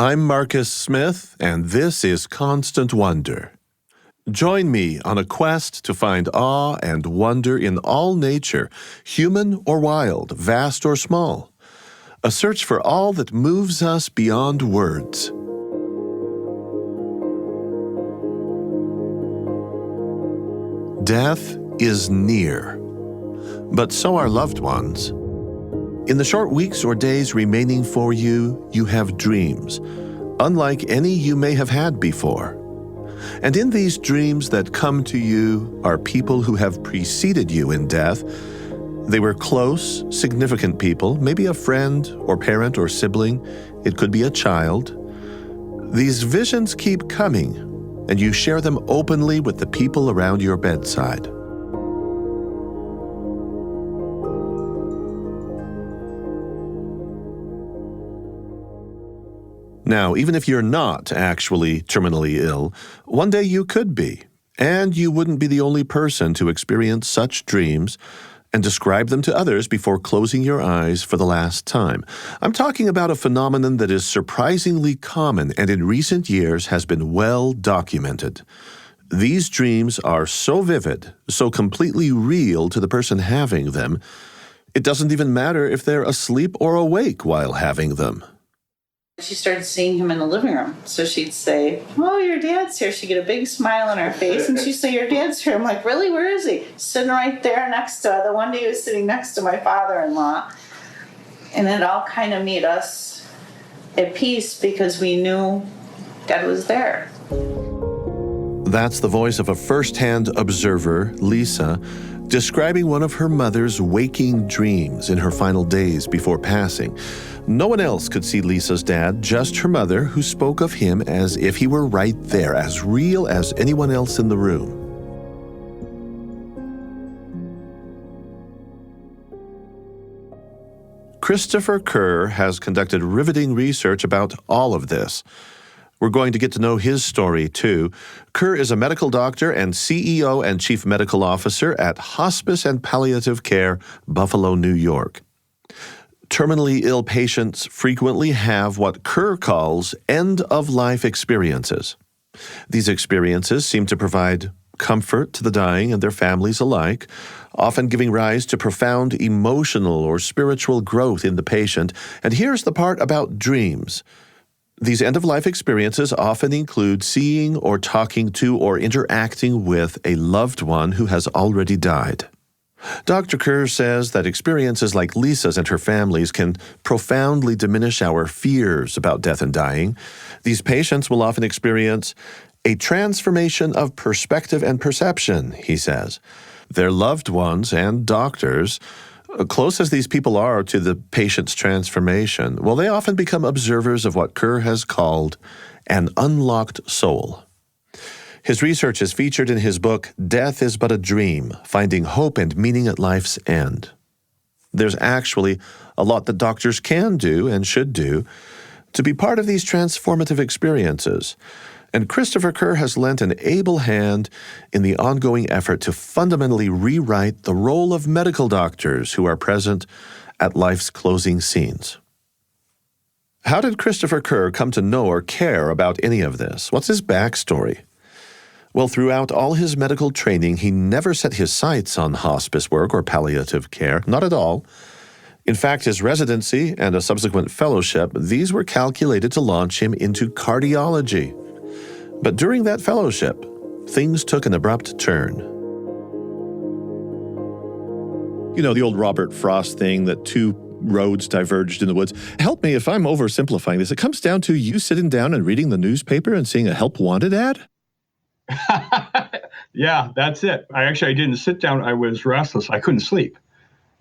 I'm Marcus Smith, and this is Constant Wonder. Join me on a quest to find awe and wonder in all nature, human or wild, vast or small. A search for all that moves us beyond words. Death is near, but so are loved ones. In the short weeks or days remaining for you, you have dreams, unlike any you may have had before. And in these dreams that come to you are people who have preceded you in death. They were close, significant people, maybe a friend or parent or sibling. It could be a child. These visions keep coming, and you share them openly with the people around your bedside. Now, even if you're not actually terminally ill, one day you could be, and you wouldn't be the only person to experience such dreams and describe them to others before closing your eyes for the last time. I'm talking about a phenomenon that is surprisingly common and in recent years has been well documented. These dreams are so vivid, so completely real to the person having them, it doesn't even matter if they're asleep or awake while having them. She started seeing him in the living room. So she'd say, "Oh, your dad's here." She'd get a big smile on her face, and she'd say, "Your dad's here." I'm like, "Really? Where is he?" Sitting right there next to her. The one day he was sitting next to my father-in-law. And it all kind of made us at peace because we knew Dad was there. That's the voice of a first-hand observer, Lisa, describing one of her mother's waking dreams in her final days before passing. No one else could see Lisa's dad, just her mother, who spoke of him as if he were right there, as real as anyone else in the room. Christopher Kerr has conducted riveting research about all of this. We're going to get to know his story, too. Kerr is a medical doctor and CEO and Chief Medical Officer at Hospice and Palliative Care, Buffalo, New York. Terminally ill patients frequently have what Kerr calls end-of-life experiences. These experiences seem to provide comfort to the dying and their families alike, often giving rise to profound emotional or spiritual growth in the patient. And here's the part about dreams. These end-of-life experiences often include seeing or talking to or interacting with a loved one who has already died. Dr. Kerr says that experiences like Lisa's and her family's can profoundly diminish our fears about death and dying. These patients will often experience a transformation of perspective and perception, he says. Their loved ones and doctors, close as these people are to the patient's transformation, well, they often become observers of what Kerr has called an unlocked soul. His research is featured in his book, Death is But a Dream, Finding Hope and Meaning at Life's End. There's actually a lot that doctors can do and should do to be part of these transformative experiences. And Christopher Kerr has lent an able hand in the ongoing effort to fundamentally rewrite the role of medical doctors who are present at life's closing scenes. How did Christopher Kerr come to know or care about any of this? What's his backstory? Well, throughout all his medical training, he never set his sights on hospice work or palliative care, not at all. In fact, his residency and a subsequent fellowship, these were calculated to launch him into cardiology. But during that fellowship, things took an abrupt turn. You know, the old Robert Frost thing that two roads diverged in the woods. Help me if I'm oversimplifying this. It comes down to you sitting down and reading the newspaper and seeing a help wanted ad? Yeah, that's it. I didn't sit down. I was restless. I couldn't sleep.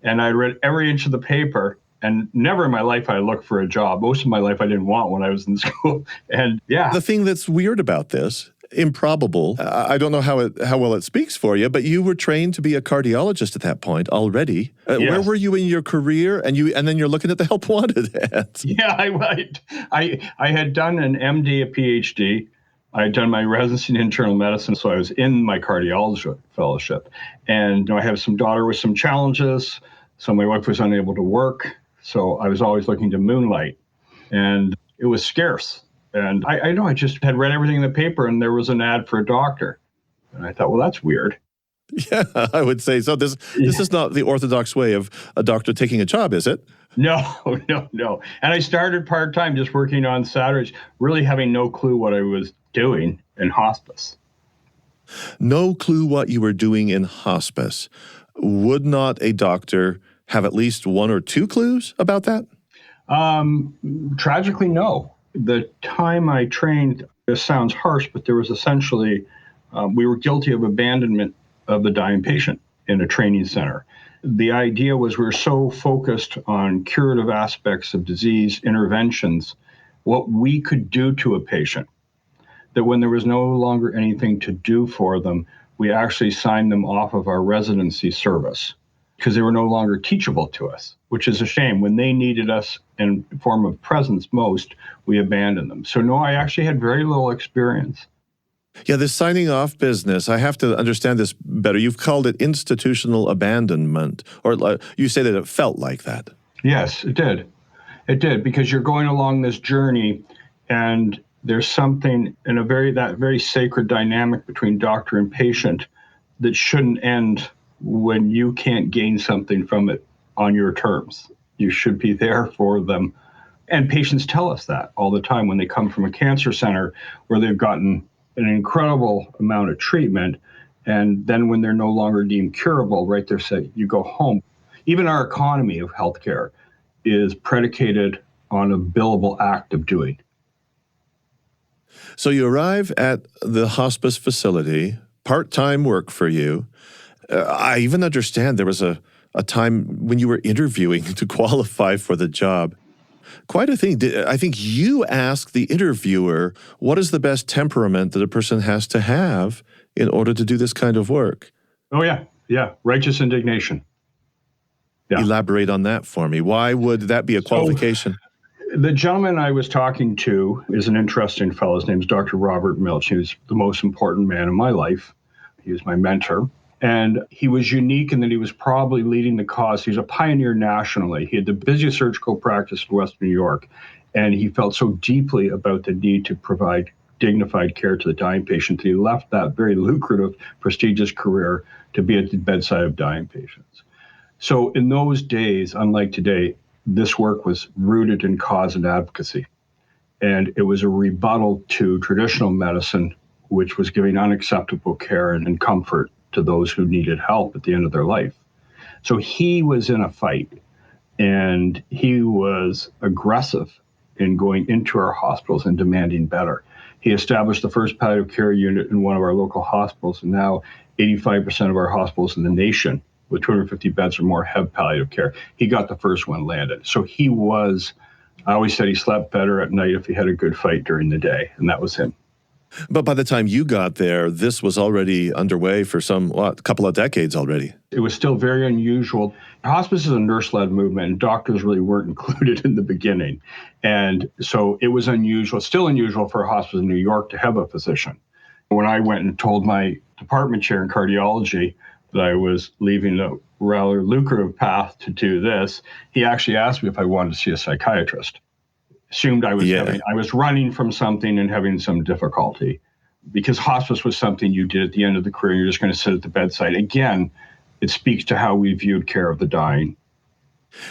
And I read every inch of the paper. And never in my life I looked for a job. Most of my life I didn't want when I was in school. And yeah. The thing that's weird about this, improbable, I don't know how well it speaks for you, but you were trained to be a cardiologist at that point already. Yes. Where were you in your career? And then you're looking at the help wanted ads. Yeah, I had done an MD, a PhD. I had done my residency in internal medicine, so I was in my cardiology fellowship. And I have some daughter with some challenges, so my wife was unable to work. So I was always looking to moonlight. And it was scarce. And I know I just had read everything in the paper and there was an ad for a doctor. And I thought, well, that's weird. Yeah, I would say so. This is not the orthodox way of a doctor taking a job, is it? No, no. And I started part-time just working on Saturdays, really having no clue what I was doing in hospice. No clue what you were doing in hospice. Would not a doctor have at least one or two clues about that? Tragically, no. The time I trained, this sounds harsh, but there was essentially, we were guilty of abandonment of the dying patient in a training center. The idea was we were so focused on curative aspects of disease interventions, what we could do to a patient, that when there was no longer anything to do for them, we actually signed them off of our residency service because they were no longer teachable to us, which is a shame. When they needed us in form of presence most, we abandoned them. So no, I actually had very little experience. Yeah, this signing off business, I have to understand this better. You've called it institutional abandonment, or you say that it felt like that. Yes, it did. It did, because you're going along this journey and there's something in that very sacred dynamic between doctor and patient that shouldn't end when you can't gain something from it on your terms. You should be there for them. And patients tell us that all the time when they come from a cancer center where they've gotten an incredible amount of treatment. And then when they're no longer deemed curable, right, they're saying, you go home. Even our economy of healthcare is predicated on a billable act of doing. So you arrive at the hospice facility, part-time work for you. I even understand there was a time when you were interviewing to qualify for the job. Quite a thing. I think you asked the interviewer, what is the best temperament that a person has to have in order to do this kind of work? Oh, yeah. Yeah. Righteous indignation. Yeah. Elaborate on that for me. Why would that be a qualification? The gentleman I was talking to is an interesting fellow. His name's Dr. Robert Milch. He was the most important man in my life. He was my mentor. And he was unique in that he was probably leading the cause. He was a pioneer nationally. He had the busiest surgical practice in Western New York. And he felt so deeply about the need to provide dignified care to the dying patient that he left that very lucrative, prestigious career to be at the bedside of dying patients. So in those days, unlike today, this work was rooted in cause and advocacy. And it was a rebuttal to traditional medicine, which was giving unacceptable care and comfort to those who needed help at the end of their life. So he was in a fight, and he was aggressive in going into our hospitals and demanding better. He established the first palliative care unit in one of our local hospitals, and now 85% of our hospitals in the nation with 250 beds or more have palliative care. He got the first one landed. So I always said he slept better at night if he had a good fight during the day, and that was him. But by the time you got there, this was already underway for a couple of decades already. It was still very unusual. Hospice is a nurse-led movement, and doctors really weren't included in the beginning. And so it was unusual, still unusual for a hospice in New York to have a physician. When I went and told my department chair in cardiology that I was leaving a rather lucrative path to do this, he actually asked me if I wanted to see a psychiatrist. Assumed I was running from something and having some difficulty, because hospice was something you did at the end of the career. You're just going to sit at the bedside. Again, it speaks to how we viewed care of the dying.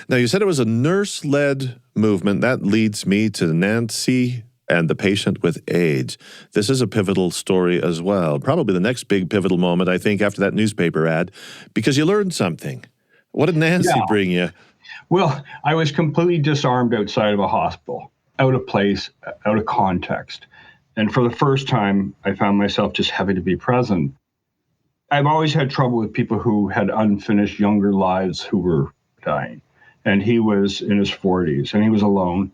Now, you said it was a nurse-led movement. That leads me to Nancy and the patient with AIDS. This is a pivotal story as well. Probably the next big pivotal moment, I think, after that newspaper ad, because you learned something. What did Nancy bring you? Well, I was completely disarmed outside of a hospital, out of place, out of context. And for the first time, I found myself just having to be present. I've always had trouble with people who had unfinished younger lives who were dying. And he was in his 40s, and he was alone.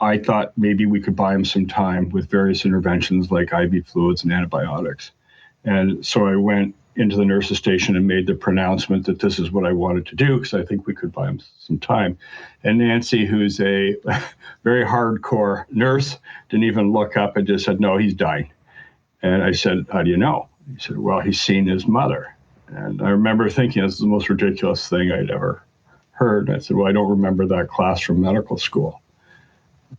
I thought maybe we could buy him some time with various interventions like IV fluids and antibiotics. And so I went into the nurse's station and made the pronouncement that this is what I wanted to do, because I think we could buy him some time. And Nancy, who's a very hardcore nurse, didn't even look up and just said, "No, he's dying." And I said, "How do you know?" He said, "Well, he's seen his mother." And I remember thinking, this is the most ridiculous thing I'd ever heard. And I said, "Well, I don't remember that class from medical school."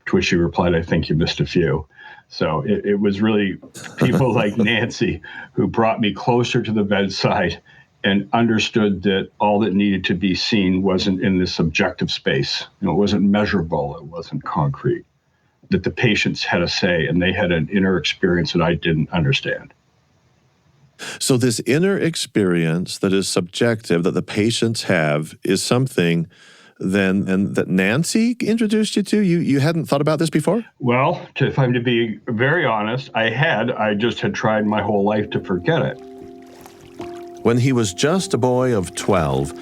To which she replied, "I think you missed a few." So it was really people like Nancy who brought me closer to the bedside and understood that all that needed to be seen wasn't in this subjective space. It wasn't measurable. It wasn't concrete. That the patients had a say and they had an inner experience that I didn't understand. So this inner experience that is subjective that the patients have is something then and that Nancy introduced you to? You hadn't thought about this before? Well, if I'm to be very honest, I just had tried my whole life to forget it. When he was just a boy of 12,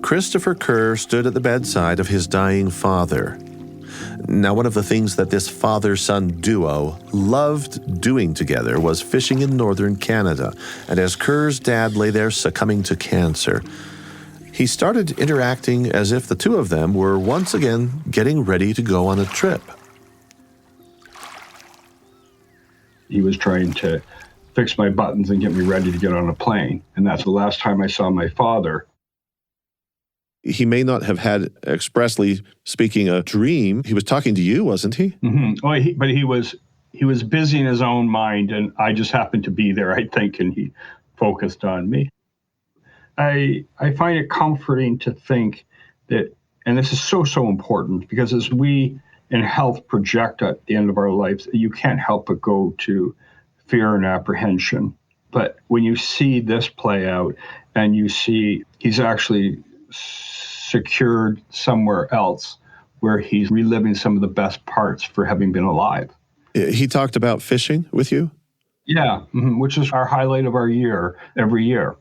Christopher Kerr stood at the bedside of his dying father. Now, one of the things that this father-son duo loved doing together was fishing in northern Canada. And as Kerr's dad lay there succumbing to cancer, he started interacting as if the two of them were once again getting ready to go on a trip. He was trying to fix my buttons and get me ready to get on a plane. And that's the last time I saw my father. He may not have had, expressly speaking, a dream. He was talking to you, wasn't he? Mm-hmm. Well, but he was busy in his own mind, and I just happened to be there, I think, and he focused on me. I find it comforting to think that, and this is so important, because as we in health project at the end of our lives, you can't help but go to fear and apprehension. But when you see this play out and you see he's actually secured somewhere else where he's reliving some of the best parts for having been alive. He talked about fishing with you? Yeah, which is our highlight of our year every year.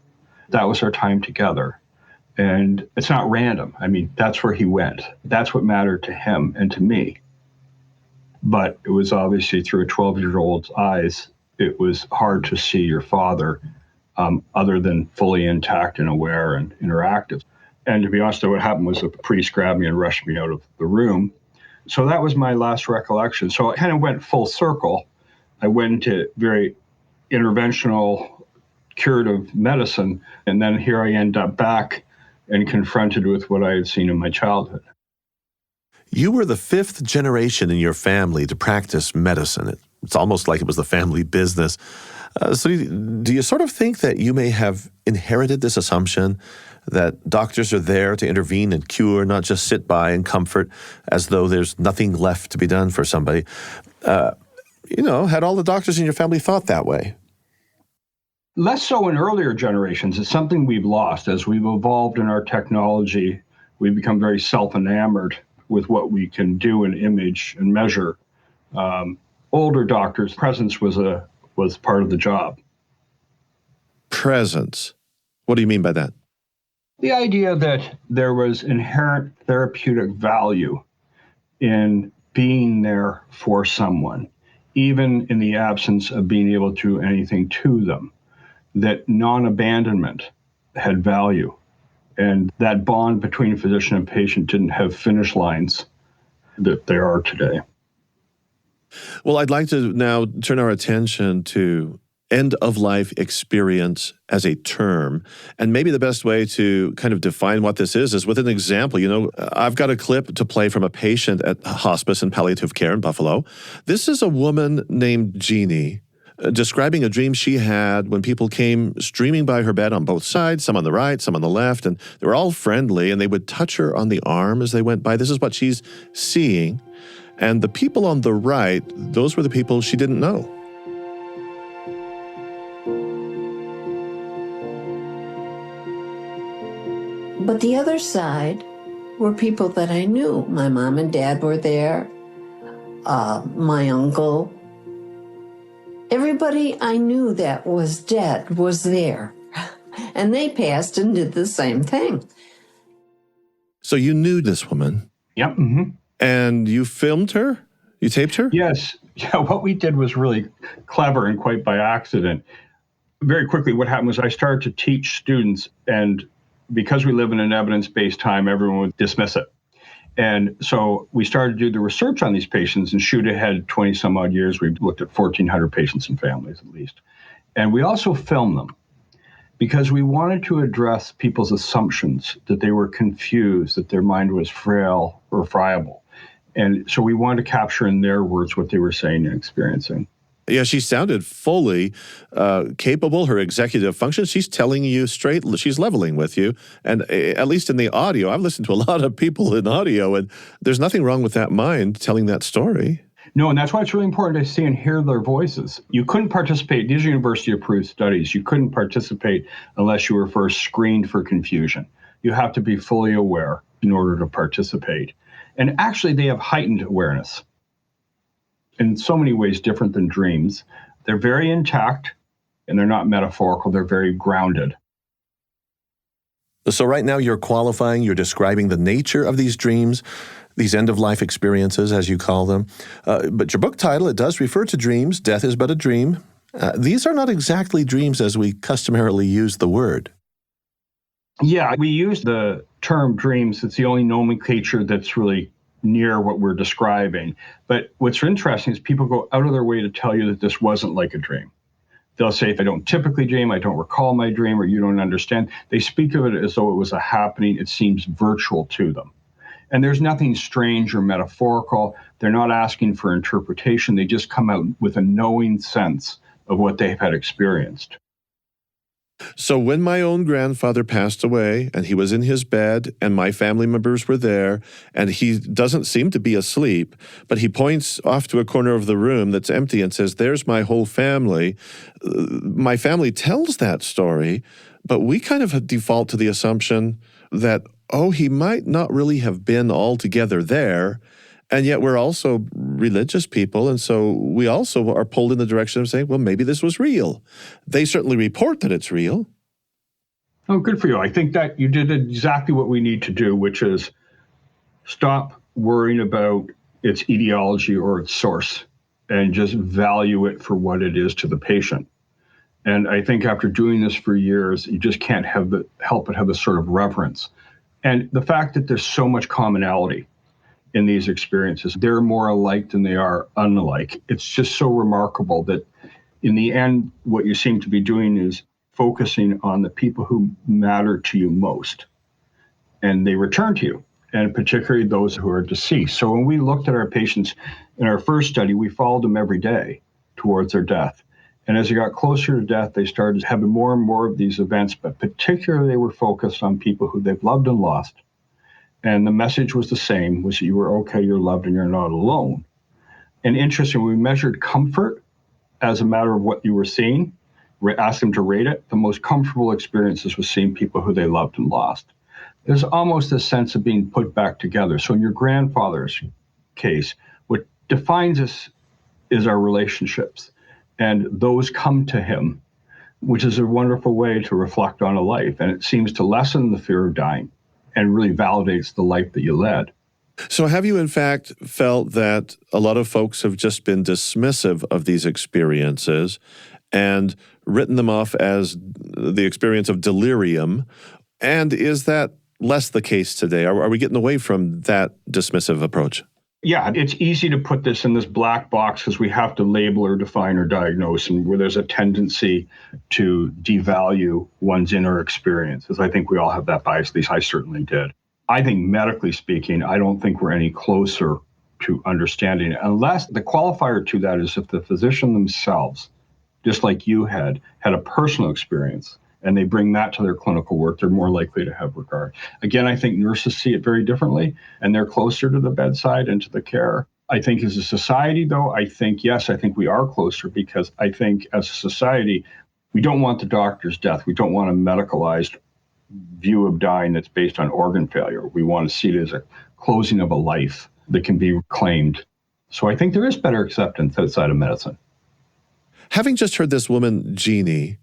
That was our time together. And it's not random. I mean, that's where he went. That's what mattered to him and to me. But it was obviously through a 12-year-old's eyes, it was hard to see your father other than fully intact and aware and interactive. And to be honest, what happened was the priest grabbed me and rushed me out of the room. So that was my last recollection. So I kind of went full circle. I went into very interventional curative medicine, and then here I end up back and confronted with what I had seen in my childhood. You were the fifth generation in your family to practice medicine. It's almost like it was the family business. So do you sort of think that you may have inherited this assumption that doctors are there to intervene and cure, not just sit by and comfort as though there's nothing left to be done for somebody? Had all the doctors in your family thought that way? Less so in earlier generations. It's something we've lost. As we've evolved in our technology, we've become very self-enamored with what we can do and image and measure. Older doctors' presence was part of the job. Presence. What do you mean by that? The idea that there was inherent therapeutic value in being there for someone, even in the absence of being able to do anything to them. That non-abandonment had value, and that bond between physician and patient didn't have finish lines that there are today. Well, I'd like to now turn our attention to end-of-life experience as a term. And maybe the best way to kind of define what this is with an example. I've got a clip to play from a patient at Hospice and Palliative Care in Buffalo. This is a woman named Jeannie describing a dream she had when people came streaming by her bed on both sides, some on the right, some on the left, and they were all friendly, and they would touch her on the arm as they went by. This is what she's seeing. And the people on the right, those were the people she didn't know. But the other side were people that I knew. My mom and dad were there, my uncle. Everybody I knew that was dead was there. And they passed and did the same thing. So you knew this woman? Yep. Mm-hmm. And you filmed her? You taped her? Yes. Yeah, what we did was really clever and quite by accident. Very quickly, what happened was I started to teach students, and because we live in an evidence-based time, everyone would dismiss it. And so we started to do the research on these patients and shoot ahead 20 some odd years. We've looked at 1,400 patients and families at least. And we also filmed them because we wanted to address people's assumptions that they were confused, that their mind was frail or friable. And so we wanted to capture in their words what they were saying and experiencing. Yeah, she sounded fully capable. Her executive function, she's telling you straight, she's leveling with you. And at least in the audio, I've listened to a lot of people in audio, and there's nothing wrong with that mind telling that story. No, and that's why it's really important to see and hear their voices. You couldn't participate. These are university-approved studies. You couldn't participate unless you were first screened for confusion. You have to be fully aware in order to participate. And actually, they have heightened awareness. In so many ways different than dreams. They're very intact, and they're not metaphorical. They're very grounded. So right now you're qualifying, you're describing the nature of these dreams, these end-of-life experiences, as you call them. But your book title, it does refer to dreams. Death is but a dream. These are not exactly dreams as we customarily use the word. Yeah, we use the term dreams. It's the only nomenclature that's really near what we're describing. But what's interesting is people go out of their way to tell you that this wasn't like a dream. They'll say, if I don't typically dream, I don't recall my dream, or you don't understand. They speak of it as though it was a happening. It seems virtual to them. And there's nothing strange or metaphorical. They're not asking for interpretation. They just come out with a knowing sense of what they've had experienced. So when my own grandfather passed away and he was in his bed and my family members were there and he doesn't seem to be asleep, but he points off to a corner of the room that's empty and says, there's my whole family. My family tells that story, but we kind of default to the assumption that, oh, he might not really have been altogether there. And yet we're also religious people, and so we also are pulled in the direction of saying, well, maybe this was real. They certainly report that it's real. Oh, good for you. I think that you did exactly what we need to do, which is stop worrying about its etiology or its source and just value it for what it is to the patient. And I think after doing this for years, you just can't help but have this sort of reverence. And the fact that there's so much commonality in these experiences, they're more alike than they are unlike. It's just so remarkable that in the end, what you seem to be doing is focusing on the people who matter to you most. And they return to you, and particularly those who are deceased. So when we looked at our patients in our first study, we followed them every day towards their death. And as they got closer to death, they started having more and more of these events, but particularly they were focused on people who they've loved and lost. And the message was the same, was that you were okay, you're loved, and you're not alone. And interesting, we measured comfort as a matter of what you were seeing. We asked them to rate it. The most comfortable experiences was seeing people who they loved and lost. There's almost a sense of being put back together. So in your grandfather's case, what defines us is our relationships. And those come to him, which is a wonderful way to reflect on a life. And it seems to lessen the fear of dying and really validates the life that you led. So have you, in fact, felt that a lot of folks have just been dismissive of these experiences and written them off as the experience of delirium? And is that less the case today? Are we getting away from that dismissive approach? Yeah, it's easy to put this in this black box because we have to label or define or diagnose, and where there's a tendency to devalue one's inner experiences. I think we all have that bias, at least I certainly did. I think medically speaking, I don't think we're any closer to understanding it, unless the qualifier to that is if the physician themselves, just like you had a personal experience, and they bring that to their clinical work, they're more likely to have regard. Again, I think nurses see it very differently, and they're closer to the bedside and to the care. I think as a society, though, I think we are closer, because I think as a society, we don't want the doctor's death. We don't want a medicalized view of dying that's based on organ failure. We want to see it as a closing of a life that can be reclaimed. So I think there is better acceptance outside of medicine. Having just heard this woman, Jeannie,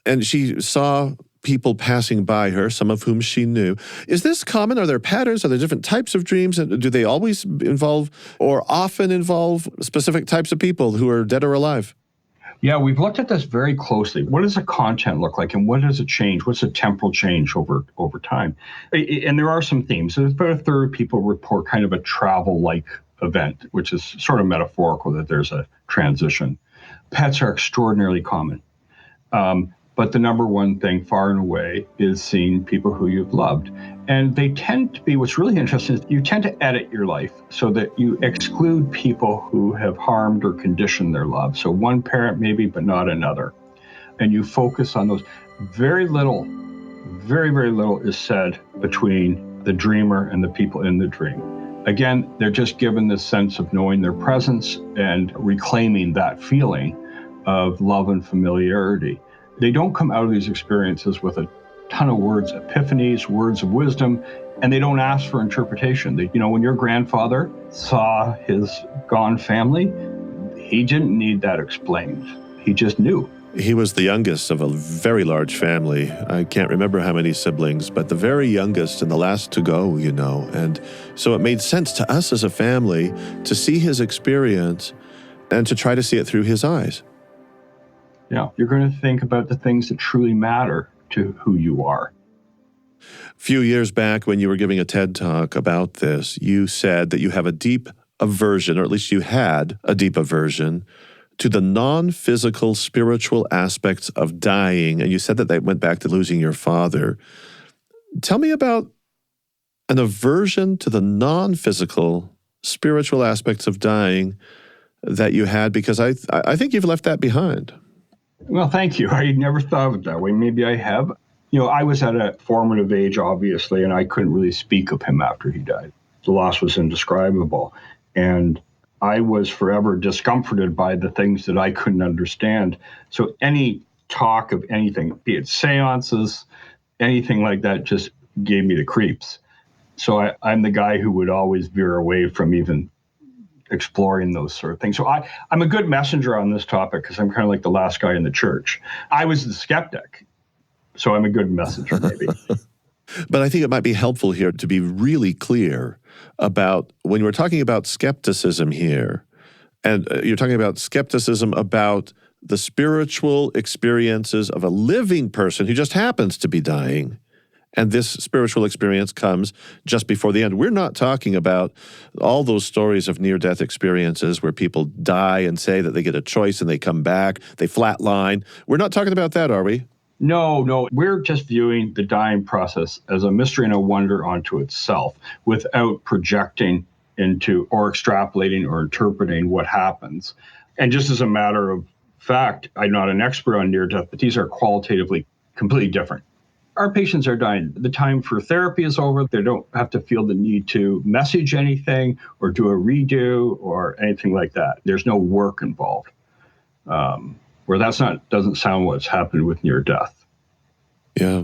and she saw people passing by her, some of whom she knew. Is this common? Are there patterns? Are there different types of dreams? And do they always involve or often involve specific types of people who are dead or alive? Yeah, we've looked at this very closely. What does the content look like, and what does it change? What's the temporal change over time? And there are some themes. There's about a third of people report kind of a travel-like event, which is sort of metaphorical that there's a transition. Pets are extraordinarily common. But the number one thing, far and away, is seeing people who you've loved. And they tend to be, what's really interesting is you tend to edit your life so that you exclude people who have harmed or conditioned their love. So one parent maybe, but not another. And you focus on those. Very little, very, very little is said between the dreamer and the people in the dream. Again, they're just given this sense of knowing their presence and reclaiming that feeling of love and familiarity. They don't come out of these experiences with a ton of words, epiphanies, words of wisdom, and they don't ask for interpretation. When your grandfather saw his gone family, he didn't need that explained. He just knew. He was the youngest of a very large family. I can't remember how many siblings, but the very youngest and the last to go, And so it made sense to us as a family to see his experience and to try to see it through his eyes. Yeah, you're going to think about the things that truly matter to who you are. A few years back when you were giving a TED Talk about this, you said that you have a deep aversion, or at least you had a deep aversion, to the non-physical spiritual aspects of dying, and you said that went back to losing your father. Tell me about an aversion to the non-physical spiritual aspects of dying that you had, because I think you've left that behind. Well, thank you. I never thought of it that way. Maybe I have. I was at a formative age, obviously, and I couldn't really speak of him after he died. The loss was indescribable. And I was forever discomforted by the things that I couldn't understand. So any talk of anything, be it seances, anything like that, just gave me the creeps. So I'm the guy who would always veer away from even exploring those sort of things. So I'm a good messenger on this topic because I'm kind of like the last guy in the church. I was the skeptic, so I'm a good messenger maybe. But I think it might be helpful here to be really clear about when we're talking about skepticism here, and you're talking about skepticism about the spiritual experiences of a living person who just happens to be dying. And this spiritual experience comes just before the end. We're not talking about all those stories of near-death experiences where people die and say that they get a choice and they come back, they flatline. We're not talking about that, are we? No. We're just viewing the dying process as a mystery and a wonder onto itself without projecting into or extrapolating or interpreting what happens. And just as a matter of fact, I'm not an expert on near-death, but these are qualitatively completely different. Our patients are dying. The time for therapy is over. They don't have to feel the need to message anything or do a redo or anything like that. There's no work involved. Where doesn't sound what's happened with near death. Yeah.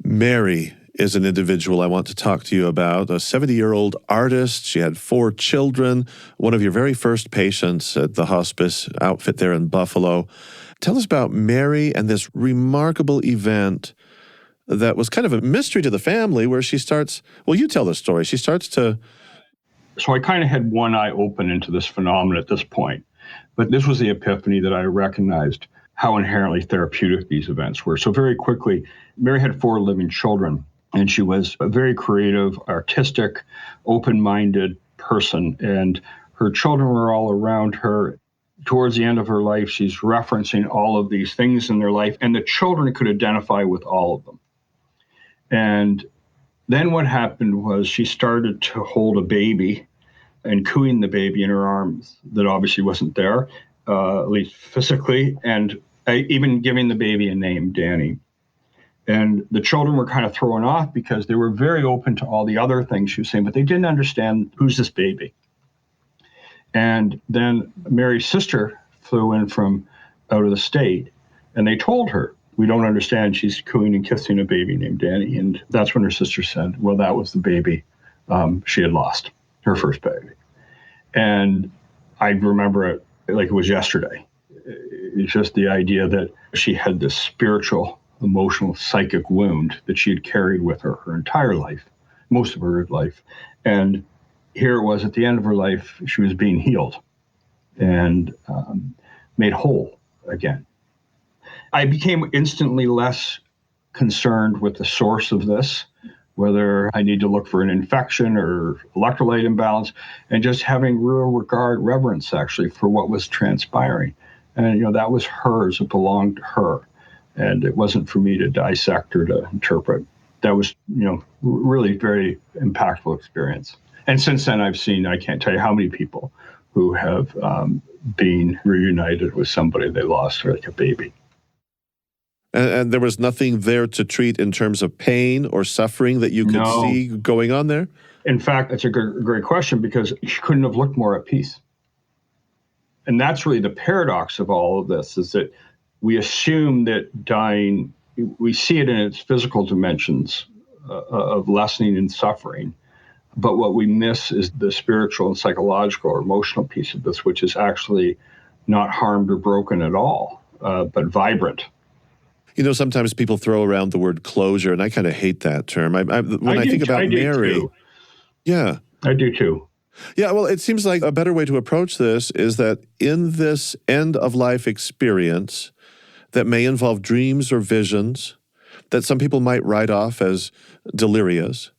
Mary is an individual I want to talk to you about, a 70-year-old artist. She had 4 children, one of your very first patients at the hospice outfit there in Buffalo. Tell us about Mary and this remarkable event that was kind of a mystery to the family where she starts, well, you tell the story. She starts to... So I kind of had one eye open into this phenomenon at this point. But this was the epiphany that I recognized how inherently therapeutic these events were. So very quickly, Mary had 4 living children, and she was a very creative, artistic, open-minded person. And her children were all around her. Towards the end of her life, she's referencing all of these things in their life, and the children could identify with all of them. And then what happened was she started to hold a baby and cooing the baby in her arms that obviously wasn't there, at least physically, and even giving the baby a name, Danny. And the children were kind of thrown off because they were very open to all the other things she was saying, but they didn't understand, who's this baby? And then Mary's sister flew in from out of the state, and they told her, we don't understand, she's cooing and kissing a baby named Danny. And that's when her sister said, well, that was the baby she had lost, her first baby. And I remember it like it was yesterday. It's just the idea that she had this spiritual, emotional, psychic wound that she had carried with her entire life, most of her life. And here it was at the end of her life, she was being healed and made whole again. I became instantly less concerned with the source of this, whether I need to look for an infection or electrolyte imbalance, and just having real regard, reverence actually for what was transpiring. And, that was hers, it belonged to her. And it wasn't for me to dissect or to interpret. That was, really very impactful experience. And since then, I've seen, I can't tell you how many people who have been reunited with somebody they lost like a baby. And there was nothing there to treat in terms of pain or suffering that you could see going on there? In fact, that's a great question, because she couldn't have looked more at peace. And that's really the paradox of all of this, is that we assume that dying, we see it in its physical dimensions of lessening and suffering. But what we miss is the spiritual and psychological or emotional piece of this, which is actually not harmed or broken at all, but vibrant. Sometimes people throw around the word closure, and I kind of hate that term. When I think about Mary, too. Yeah. I do too. Yeah, well, it seems like a better way to approach this is that in this end-of-life experience that may involve dreams or visions that some people might write off as delirious,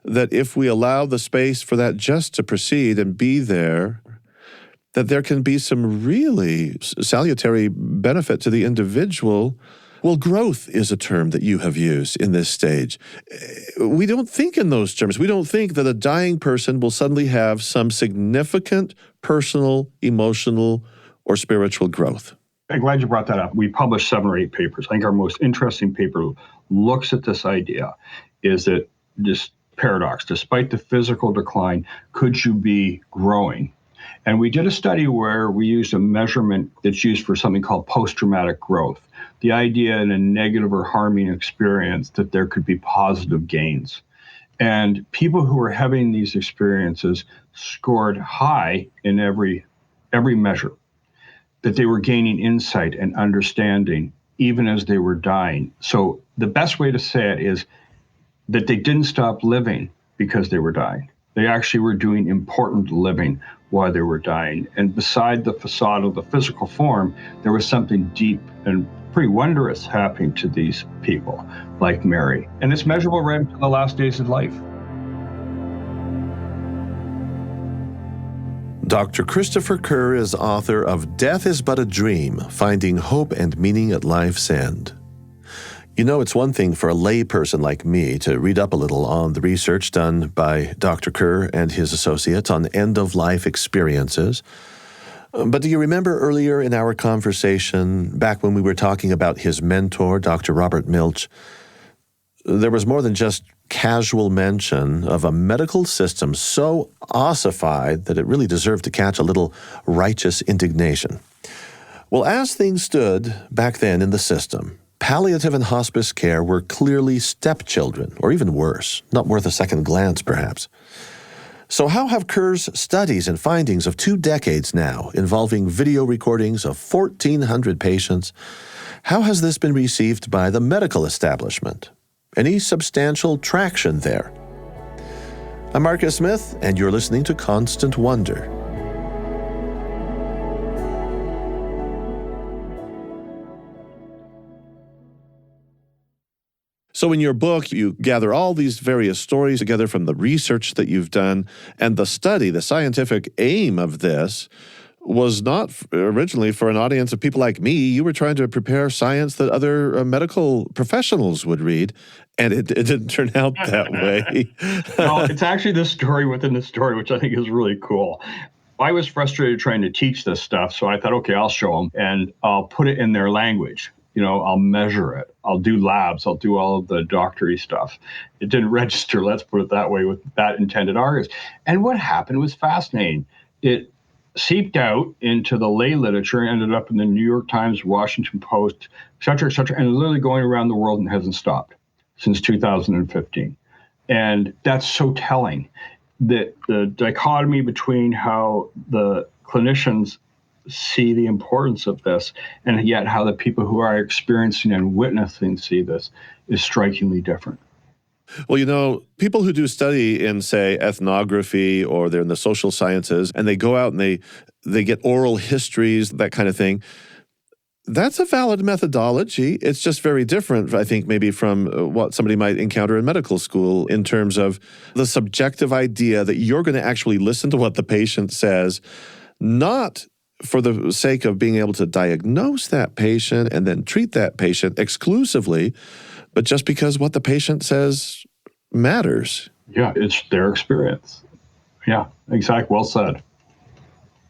that if we allow the space for that just to proceed and be there, that there can be some really salutary benefit to the individual. Well, growth is a term that you have used in this stage. We don't think in those terms. We don't think that a dying person will suddenly have some significant personal, emotional, or spiritual growth. I'm glad you brought that up. We published 7 or 8 papers. I think our most interesting paper looks at this idea, is that this paradox, despite the physical decline, could you be growing? And we did a study where we used a measurement that's used for something called post-traumatic growth. The idea in a negative or harming experience that there could be positive gains. And people who were having these experiences scored high in every measure, that they were gaining insight and understanding even as they were dying. So the best way to say it is that they didn't stop living because they were dying. They actually were doing important living while they were dying. And beside the facade of the physical form, there was something deep and pretty wondrous happening to these people, like Mary. And it's measurable right into the last days of life. Dr. Christopher Kerr is author of Death is But a Dream, Finding Hope and Meaning at Life's End. It's one thing for a layperson like me to read up a little on the research done by Dr. Kerr and his associates on end-of-life experiences. But do you remember earlier in our conversation, back when we were talking about his mentor, Dr. Robert Milch, there was more than just casual mention of a medical system so ossified that it really deserved to catch a little righteous indignation. Well, as things stood back then in the system, palliative and hospice care were clearly stepchildren, or even worse, not worth a second glance, perhaps. So how have Kerr's studies and findings of 2 decades now, involving video recordings of 1,400 patients, how has this been received by the medical establishment? Any substantial traction there? I'm Marcus Smith, and you're listening to Constant Wonder. So in your book, you gather all these various stories together from the research that you've done, and the study, the scientific aim of this was not originally for an audience of people like me. You were trying to prepare science that other medical professionals would read, and it didn't turn out that way. Well, it's actually the story within the story, which I think is really cool. I was frustrated trying to teach this stuff, so I thought, okay, I'll show them, and I'll put it in their language. I'll measure it. I'll do labs. I'll do all of the doctory stuff. It didn't register, let's put it that way, with that intended audience. And what happened was fascinating. It seeped out into the lay literature, ended up in the New York Times, Washington Post, et cetera, and literally going around the world and hasn't stopped since 2015. And that's so telling, that the dichotomy between how the clinicians see the importance of this, and yet how the people who are experiencing and witnessing see this is strikingly different. Well, people who do study in, say, ethnography, or they're in the social sciences, and they go out and they get oral histories, that kind of thing, that's a valid methodology. It's just very different, I think, maybe from what somebody might encounter in medical school in terms of the subjective idea that you're going to actually listen to what the patient says, not for the sake of being able to diagnose that patient and then treat that patient exclusively, but just because what the patient says matters. Yeah, it's their experience. Yeah, exactly. Well said.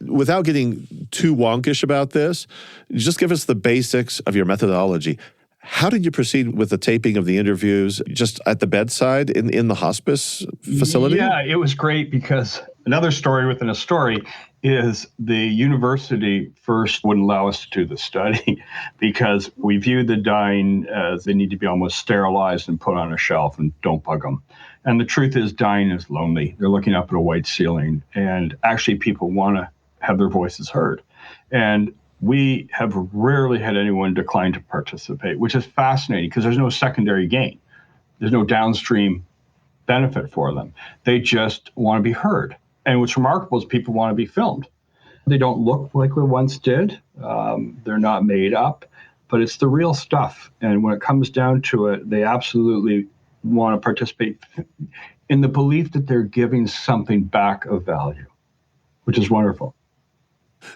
Without getting too wonkish about this, just give us the basics of your methodology. How did you proceed with the taping of the interviews just at the bedside in the hospice facility? Yeah, it was great because another story within a story is the university first wouldn't allow us to do the study because we viewed the dying as they need to be almost sterilized and put on a shelf and don't bug them. And the truth is dying is lonely. They're looking up at a white ceiling, and actually people want to have their voices heard. And we have rarely had anyone decline to participate, which is fascinating because there's no secondary gain. There's no downstream benefit for them. They just want to be heard. And what's remarkable is people want to be filmed. They don't look like we once did. They're not made up, but it's the real stuff. And when it comes down to it, they absolutely want to participate in the belief that they're giving something back of value, which is wonderful.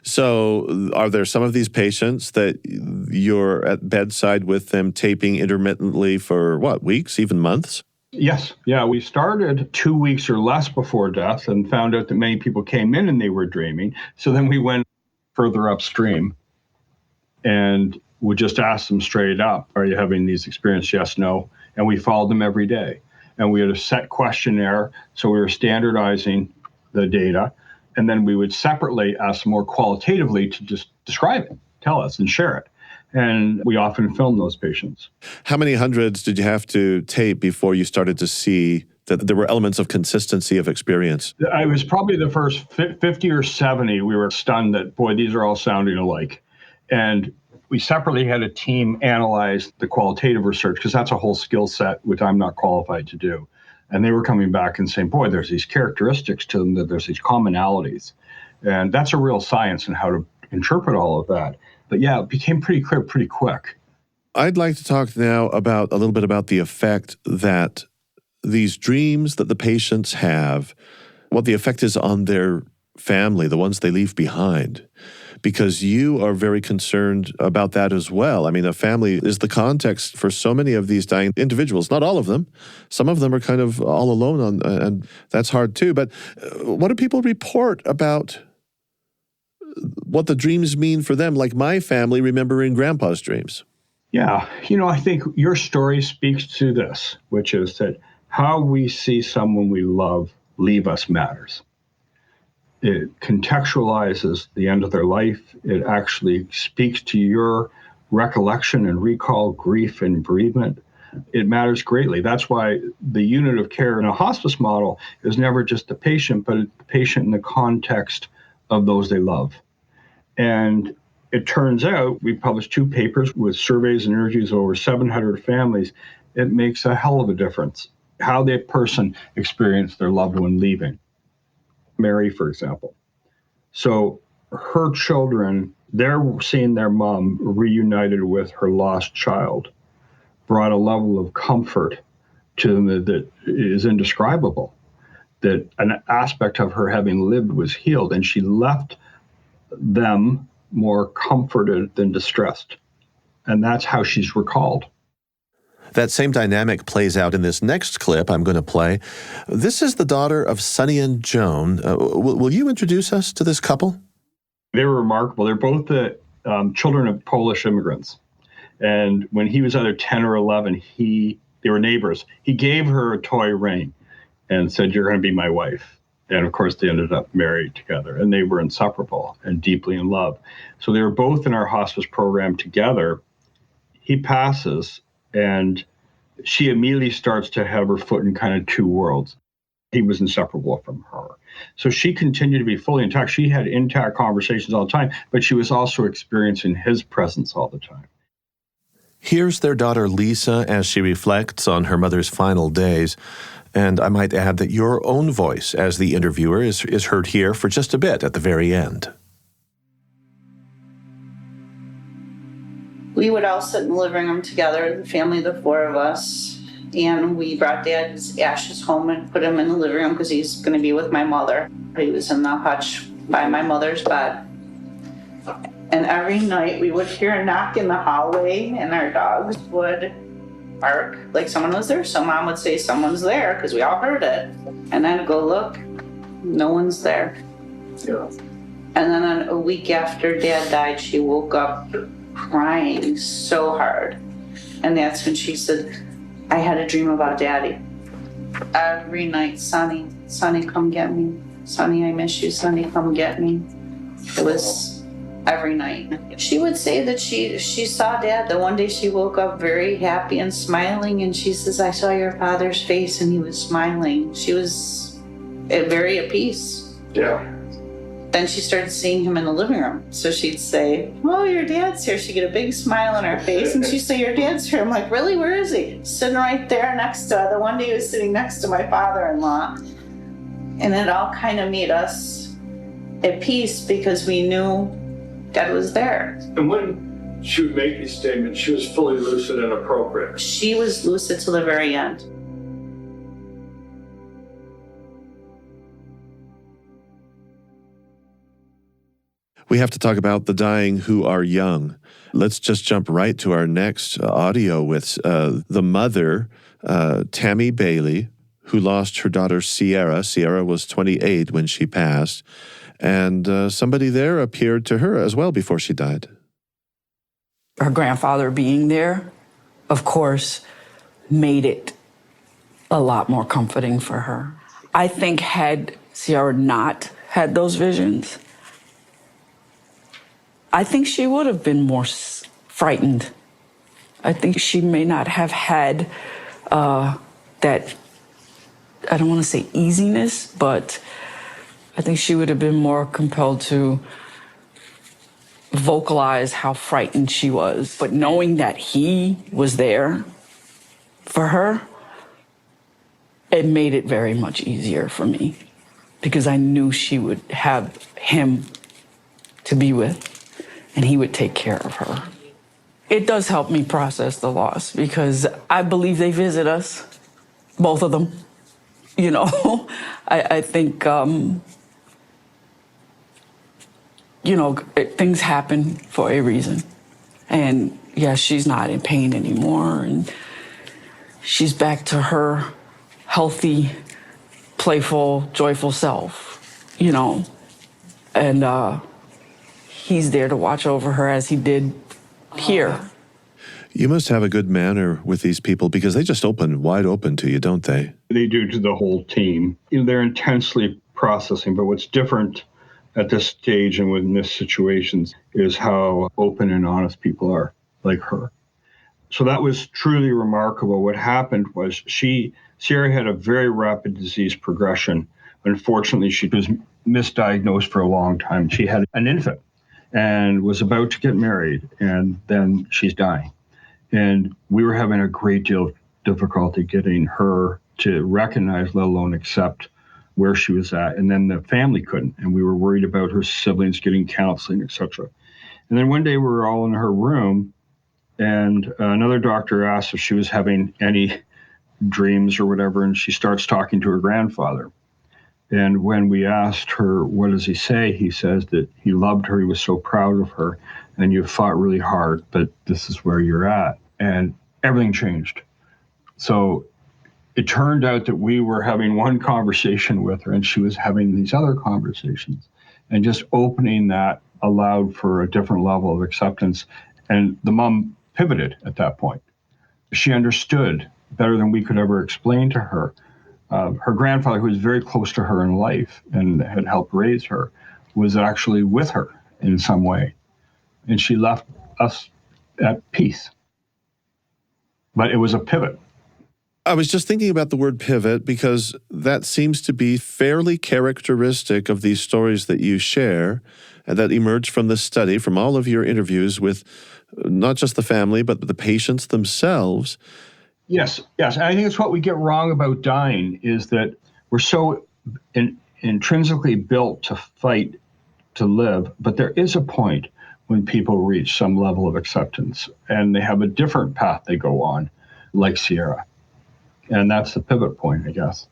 So are there some of these patients that you're at bedside with them taping intermittently for weeks, even months? Yes. Yeah. We started 2 weeks or less before death and found out that many people came in and they were dreaming. So then we went further upstream and would just ask them straight up, are you having these experiences? Yes, no. And we followed them every day. And we had a set questionnaire. So we were standardizing the data. And then we would separately ask them more qualitatively to just describe it, tell us, and share it. And we often film those patients. How many hundreds did you have to tape before you started to see that there were elements of consistency of experience? I was probably the first 50 or 70. We were stunned that, boy, these are all sounding alike. And we separately had a team analyze the qualitative research because that's a whole skill set, which I'm not qualified to do. And they were coming back and saying, boy, there's these characteristics to them, that there's these commonalities. And that's a real science in how to interpret all of that. But yeah, it became pretty clear pretty quick. I'd like to talk now about a little bit about the effect that these dreams that the patients have, what the effect is on their family, the ones they leave behind. Because you are very concerned about that as well. I mean, a family is the context for so many of these dying individuals. Not all of them. Some of them are kind of all alone, and that's hard too. But what do people report about what the dreams mean for them? Like my family remembering Grandpa's dreams. Yeah. I think your story speaks to this, which is that how we see someone we love leave us matters. It contextualizes the end of their life. It actually speaks to your recollection and recall, grief and bereavement. It matters greatly. That's why the unit of care in a hospice model is never just the patient, but the patient in the context of those they love. And it turns out we published 2 papers with surveys and interviews of over 700 families. It makes a hell of a difference how that person experienced their loved one leaving. Mary, for example. So her children, they're seeing their mom reunited with her lost child, brought a level of comfort to them that is indescribable, that an aspect of her having lived was healed, and she left them more comforted than distressed. And that's how she's recalled. That same dynamic plays out in this next clip I'm going to play. This is the daughter of Sonny and Joan. Will you introduce us to this couple? They were remarkable. They're both the children of Polish immigrants. And when he was either 10 or 11, they were neighbors. He gave her a toy ring and said, "You're going to be my wife." And of course, they ended up married together, and they were inseparable and deeply in love. So they were both in our hospice program together. He passes, and she immediately starts to have her foot in kind of 2 worlds. He was inseparable from her. So she continued to be fully intact. She had intact conversations all the time, but she was also experiencing his presence all the time. Here's their daughter Lisa as she reflects on her mother's final days. And I might add that your own voice as the interviewer is heard here for just a bit at the very end. We would all sit in the living room together, the family, the 4 of us, and we brought Dad's ashes home and put him in the living room because he's going to be with my mother. He was in the hutch by my mother's bed. And every night we would hear a knock in the hallway and our dogs would bark like someone was there. So Mom would say someone's there because we all heard it. And I'd go look, no one's there. Yeah. And then a week after Dad died, she woke up crying so hard. And that's when she said, I had a dream about Daddy. Every night, Sonny, come get me. Sonny, I miss you. Sonny, come get me. It was every night. She would say that she saw Dad. The one day she woke up very happy and smiling, and she says, I saw your father's face and he was smiling. She was very at peace. Yeah. Then she started seeing him in the living room. So she'd say, oh, your dad's here. She'd get a big smile on her face and she'd say, your dad's here. I'm like, really? Where is he? Sitting right there next to, the one day he was sitting next to my father-in-law. And it all kind of made us at peace because we knew Dad was there. And when she would make these statements, she was fully lucid and appropriate. She was lucid till the very end. We have to talk about the dying who are young. Let's just jump right to our next audio with the mother, Tammy Bailey, who lost her daughter Sierra. Sierra was 28 when she passed, and somebody there appeared to her as well before she died. Her grandfather being there, of course, made it a lot more comforting for her. I think had Sierra not had those visions, I think she would have been more frightened. I think she may not have had that, I don't want to say easiness, but I think she would have been more compelled to vocalize how frightened she was. But knowing that he was there for her, it made it very much easier for me because I knew she would have him to be with and he would take care of her. It does help me process the loss because I believe they visit us, both of them. You know, I think, things happen for a reason. And yes, she's not in pain anymore. And she's back to her healthy, playful, joyful self, And he's there to watch over her as he did here. You must have a good manner with these people because they just open wide open to you, don't they? They do to the whole team. They're intensely processing, but what's different at this stage and within this situation is how open and honest people are, like her. So that was truly remarkable. What happened was Sierra had a very rapid disease progression. Unfortunately, she was misdiagnosed for a long time. She had an infant and was about to get married, and then she's dying. And we were having a great deal of difficulty getting her to recognize, let alone accept where she was at. And then the family couldn't. And we were worried about her siblings getting counseling, etc. And then one day we were all in her room and another doctor asked if she was having any dreams or whatever. And she starts talking to her grandfather. And when we asked her, what does he say? He says that he loved her. He was so proud of her. And you fought really hard, but this is where you're at. And everything changed. So it turned out that we were having one conversation with her and she was having these other conversations. And just opening that allowed for a different level of acceptance. And the mom pivoted at that point. She understood better than we could ever explain to her. Her grandfather, who was very close to her in life and had helped raise her, was actually with her in some way. And she left us at peace. But it was a pivot. I was just thinking about the word pivot because that seems to be fairly characteristic of these stories that you share and that emerge from the study, from all of your interviews with not just the family, but the patients themselves. Yes. And I think it's what we get wrong about dying is that we're so intrinsically built to fight, to live, but there is a point when people reach some level of acceptance and they have a different path they go on, like Sierra. And that's the pivot point, I guess.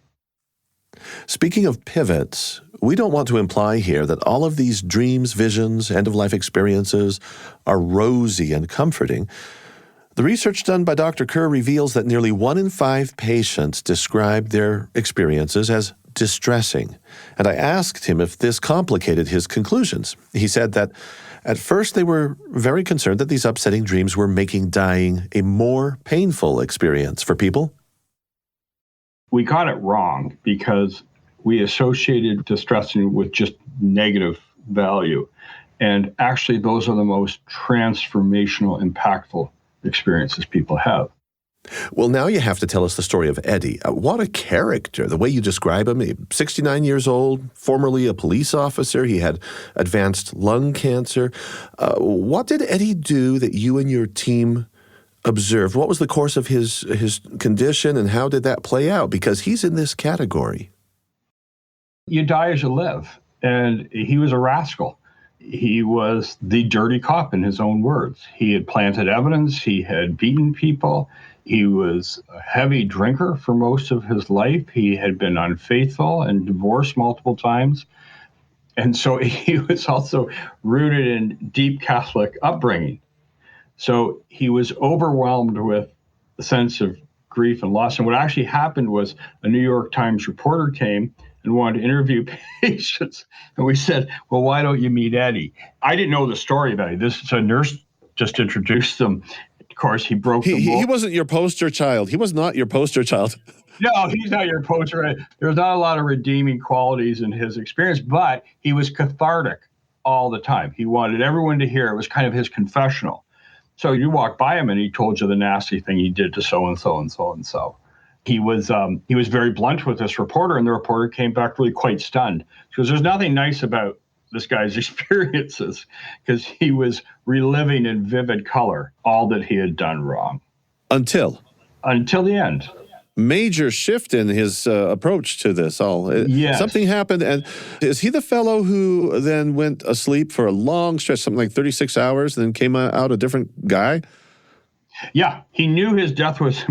Speaking of pivots, we don't want to imply here that all of these dreams, visions, end-of-life experiences are rosy and comforting. The research done by Dr. Kerr reveals that nearly 1 in 5 patients describe their experiences as distressing. And I asked him if this complicated his conclusions. He said that at first they were very concerned that these upsetting dreams were making dying a more painful experience for people. We got it wrong because we associated distressing with just negative value. And actually, those are the most transformational, impactful experiences people have. Well, now you have to tell us the story of Eddie. What a character, the way you describe him. 69 years old, formerly a police officer. He had advanced lung cancer. What did Eddie do that you and your team observed? What was the course of his condition, and how did that play out? Because he's in this category. You die as you live. And he was a rascal. He was the dirty cop, in his own words. He had planted evidence. He had beaten people. He was a heavy drinker for most of his life. He had been unfaithful and divorced multiple times. And so he was also rooted in deep Catholic upbringing. So he was overwhelmed with a sense of grief and loss. And what actually happened was a New York Times reporter came and wanted to interview patients. And we said, well, why don't you meet Eddie? I didn't know the story about it. This is a nurse just introduced them. Of course, he broke the mold. He wasn't your poster child. He was not your poster child. No, he's not your poster. There's not a lot of redeeming qualities in his experience, but he was cathartic all the time. He wanted everyone to hear. It was kind of his confessional. So you walk by him and he told you the nasty thing he did to so-and-so and so-and-so. He was very blunt with this reporter, and the reporter came back really quite stunned because there's nothing nice about this guy's experiences because he was reliving in vivid color all that he had done wrong. Until the end. Major shift in his approach to this all. Yes. Something happened, and is he the fellow who then went asleep for a long stretch, something like 36 hours, and then came out a different guy? Yeah, he knew his death was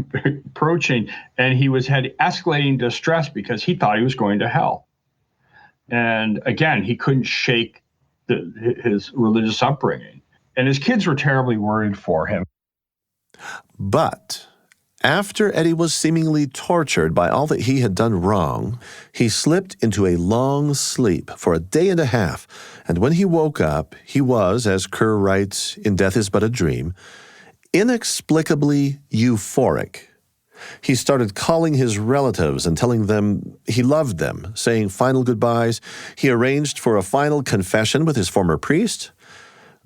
approaching, and he had escalating distress because he thought he was going to hell. And again, he couldn't shake his religious upbringing. And his kids were terribly worried for him. But after Eddie was seemingly tortured by all that he had done wrong, he slipped into a long sleep for a day and a half. And when he woke up, he was, as Kerr writes in Death is But a Dream, inexplicably euphoric. He started calling his relatives and telling them he loved them, saying final goodbyes. He arranged for a final confession with his former priest.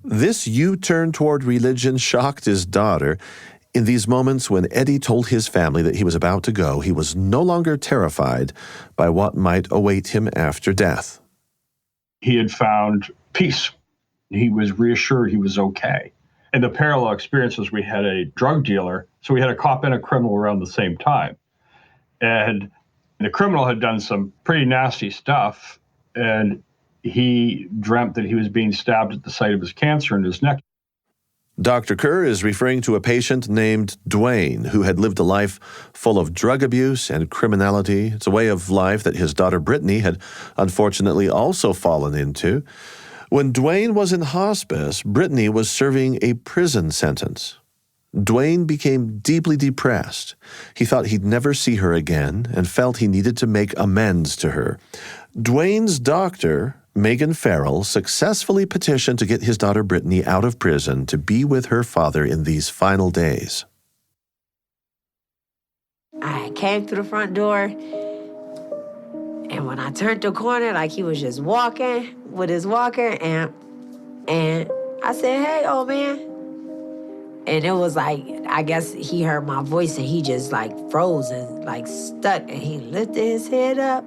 This U-turn toward religion shocked his daughter. In these moments when Eddie told his family that he was about to go, he was no longer terrified by what might await him after death. He had found peace. He was reassured he was okay. In the parallel experiences, we had a drug dealer, so we had a cop and a criminal around the same time. And the criminal had done some pretty nasty stuff, and he dreamt that he was being stabbed at the site of his cancer in his neck. Dr. Kerr is referring to a patient named Dwayne who had lived a life full of drug abuse and criminality. It's a way of life that his daughter Brittany had unfortunately also fallen into. When Dwayne was in hospice, Brittany was serving a prison sentence. Dwayne became deeply depressed. He thought he'd never see her again and felt he needed to make amends to her. Dwayne's doctor, Megan Farrell, successfully petitioned to get his daughter Brittany out of prison to be with her father in these final days. I came through the front door, and when I turned the corner, like he was just walking with his walker, and I said, "Hey, old man." And it was like, I guess he heard my voice and he just like froze and like stuck, and he lifted his head up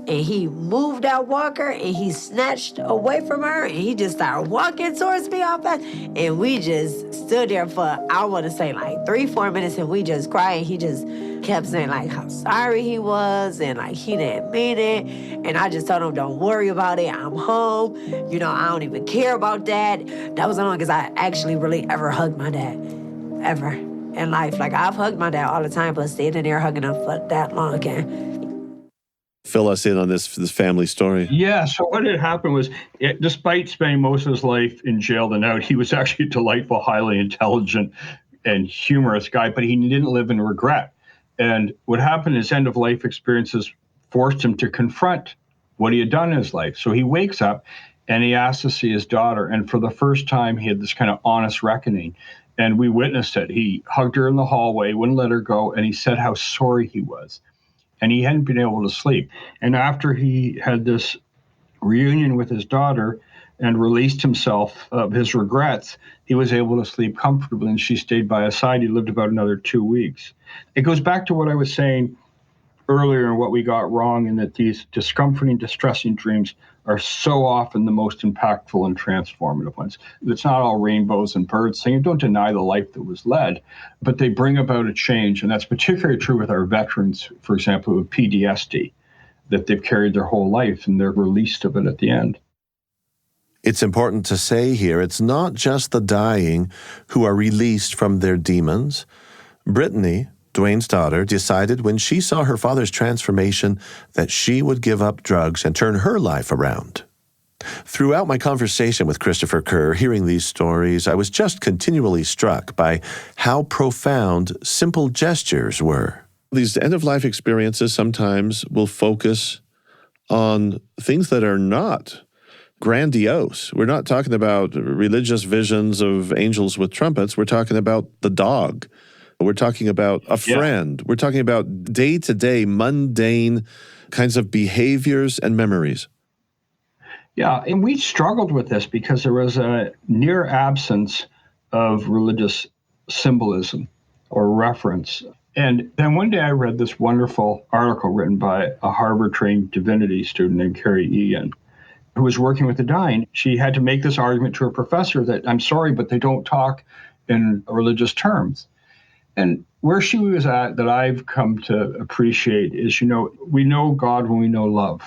and he moved that walker and he snatched away from her and he just started walking towards me all fast. And we just stood there for, I want to say like 3-4 minutes, and we just cried. He just kept saying like how sorry he was and like he didn't mean it. And I just told him, don't worry about it. I'm home. You know, I don't even care about that. That was the longest I actually really ever hugged my dad, ever in life. Like I've hugged my dad all the time, but standing there hugging him for that long again. Fill us in on this family story. Yeah, so what had happened was, despite spending most of his life in jail and out, he was actually a delightful, highly intelligent, and humorous guy, but he didn't live in regret. And what happened is end-of-life experiences forced him to confront what he had done in his life. So he wakes up and he asks to see his daughter. And for the first time, he had this kind of honest reckoning. And we witnessed it. He hugged her in the hallway, wouldn't let her go, and he said how sorry he was. And he hadn't been able to sleep. And after he had this reunion with his daughter and released himself of his regrets, he was able to sleep comfortably, and she stayed by his side. He lived about another 2 weeks. It goes back to what I was saying earlier and what we got wrong, in that these discomforting, distressing dreams are so often the most impactful and transformative ones. It's not all rainbows and birds singing. Don't deny the life that was led, but they bring about a change. And that's particularly true with our veterans, for example, with PTSD, that they've carried their whole life and they're released of it at the end. It's important to say here, it's not just the dying who are released from their demons. Brittany, Dwayne's daughter, decided when she saw her father's transformation that she would give up drugs and turn her life around. Throughout my conversation with Christopher Kerr, hearing these stories, I was just continually struck by how profound simple gestures were. These end-of-life experiences sometimes will focus on things that are not grandiose. We're not talking about religious visions of angels with trumpets. We're talking about the dog. We're talking about a friend. We're talking about day-to-day, mundane kinds of behaviors and memories. Yeah, and we struggled with this because there was a near absence of religious symbolism or reference. And then one day I read this wonderful article written by a Harvard-trained divinity student named Carrie Egan, who was working with the dying. She had to make this argument to her professor that, I'm sorry, but they don't talk in religious terms. And where she was at, that I've come to appreciate, is, we know God when we know love.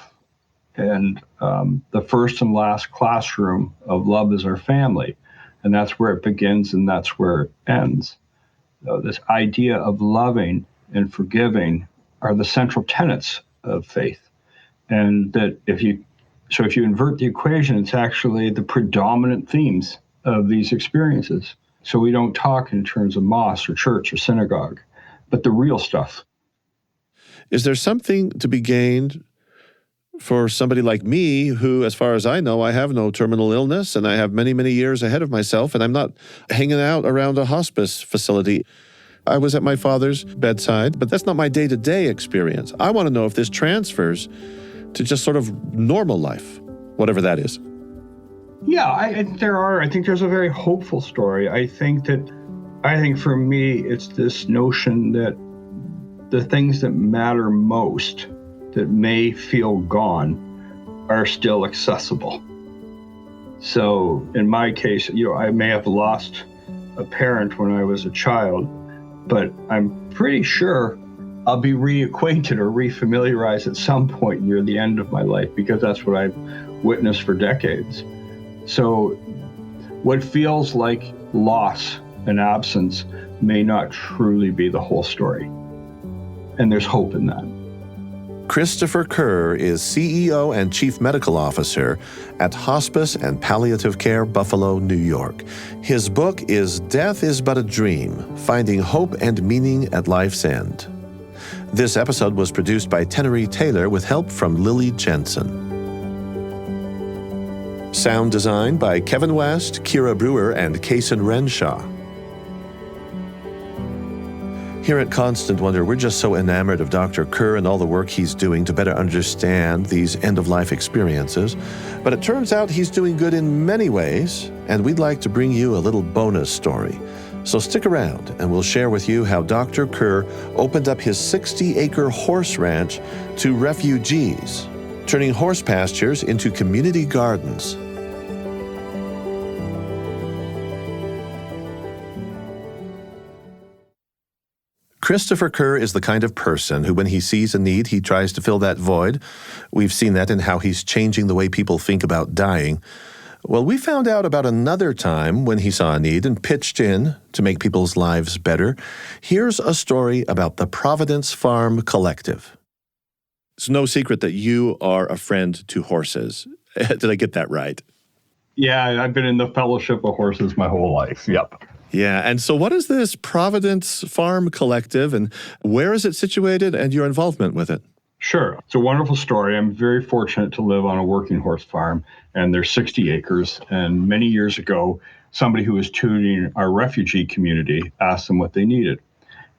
And the first and last classroom of love is our family. And that's where it begins and that's where it ends. This idea of loving and forgiving are the central tenets of faith. And that if you invert the equation, it's actually the predominant themes of these experiences. So we don't talk in terms of mosque or church or synagogue, but the real stuff. Is there something to be gained for somebody like me who, as far as I know, I have no terminal illness and I have many, many years ahead of myself and I'm not hanging out around a hospice facility? I was at my father's bedside, but that's not my day-to-day experience. I want to know if this transfers to just sort of normal life, whatever that is. Yeah, I think there's a very hopeful story. I think for me, it's this notion that the things that matter most, that may feel gone, are still accessible. So in my case, I may have lost a parent when I was a child, but I'm pretty sure I'll be reacquainted or refamiliarized at some point near the end of my life, because that's what I've witnessed for decades. So what feels like loss and absence may not truly be the whole story. And there's hope in that. Christopher Kerr is CEO and Chief Medical Officer at Hospice and Palliative Care, Buffalo, New York. His book is Death is But a Dream, Finding Hope and Meaning at Life's End. This episode was produced by Tenery Taylor with help from Lily Jensen. Sound design by Kevin West, Kira Brewer, and Kason Renshaw. Here at Constant Wonder, we're just so enamored of Dr. Kerr and all the work he's doing to better understand these end-of-life experiences. But it turns out he's doing good in many ways, and we'd like to bring you a little bonus story. So stick around, and we'll share with you how Dr. Kerr opened up his 60-acre horse ranch to refugees, turning horse pastures into community gardens. Christopher Kerr is the kind of person who, when he sees a need, he tries to fill that void. We've seen that in how he's changing the way people think about dying. Well, we found out about another time when he saw a need and pitched in to make people's lives better. Here's a story about the Providence Farm Collective. It's no secret that you are a friend to horses. Did I get that right? Yeah, I've been in the fellowship of horses my whole life. Yep. Yeah. And so what is this Providence Farm Collective, and where is it situated, and your involvement with it? Sure. It's a wonderful story. I'm very fortunate to live on a working horse farm, and there's 60 acres. And many years ago, somebody who was tutoring our refugee community asked them what they needed.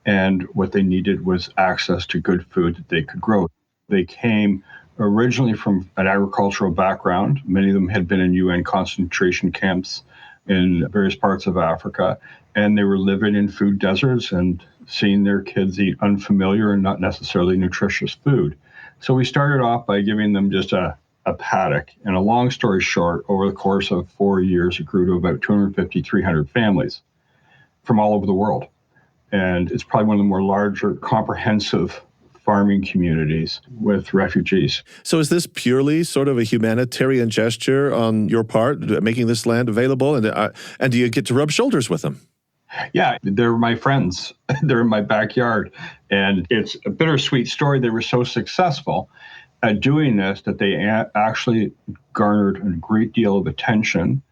And what they needed was access to good food that they could grow. They came originally from an agricultural background. Many of them had been in UN concentration camps in various parts of Africa, and they were living in food deserts and seeing their kids eat unfamiliar and not necessarily nutritious food. So we started off by giving them just a paddock. And a long story short, over the course of 4 years, it grew to about 250, 300 families from all over the world. And it's probably one of the more larger, comprehensive farming communities with refugees. So is this purely sort of a humanitarian gesture on your part, making this land available? And do you get to rub shoulders with them? Yeah, they're my friends. They're in my backyard. And it's a bittersweet story. They were so successful at doing this that they actually garnered a great deal of attention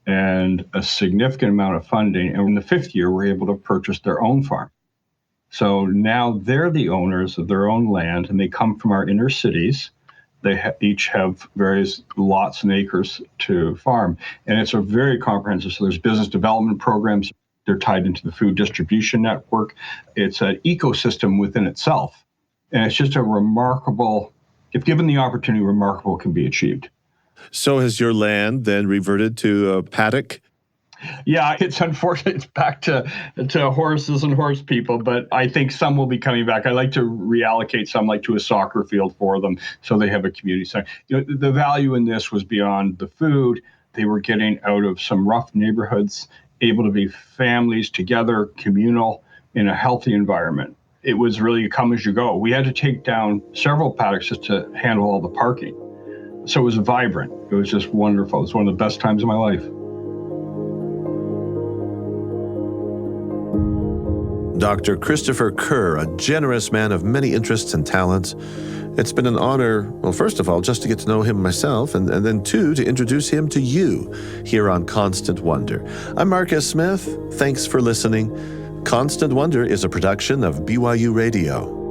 and a significant amount of funding. And in the 5th year, we're able to purchase their own farm. So now they're the owners of their own land, and they come from our inner cities. They each have various lots and acres to farm. And it's a very comprehensive. So there's business development programs. They're tied into the food distribution network. It's an ecosystem within itself. And it's just a remarkable, if given the opportunity, remarkable can be achieved. So has your land then reverted to a paddock? Yeah, it's unfortunate. It's back to horses and horse people, but I think some will be coming back. I like to reallocate some, like to a soccer field for them, so they have a community center. You know, the value in this was beyond the food. They were getting out of some rough neighborhoods, able to be families together, communal, in a healthy environment. It was really come as you go. We had to take down several paddocks just to handle all the parking. So it was vibrant. It was just wonderful. It was one of the best times of my life. Dr. Christopher Kerr, a generous man of many interests and talents. It's been an honor, well, first of all, just to get to know him myself, and then two, to introduce him to you here on Constant Wonder. I'm Marcus Smith. Thanks for listening. Constant Wonder is a production of BYU Radio.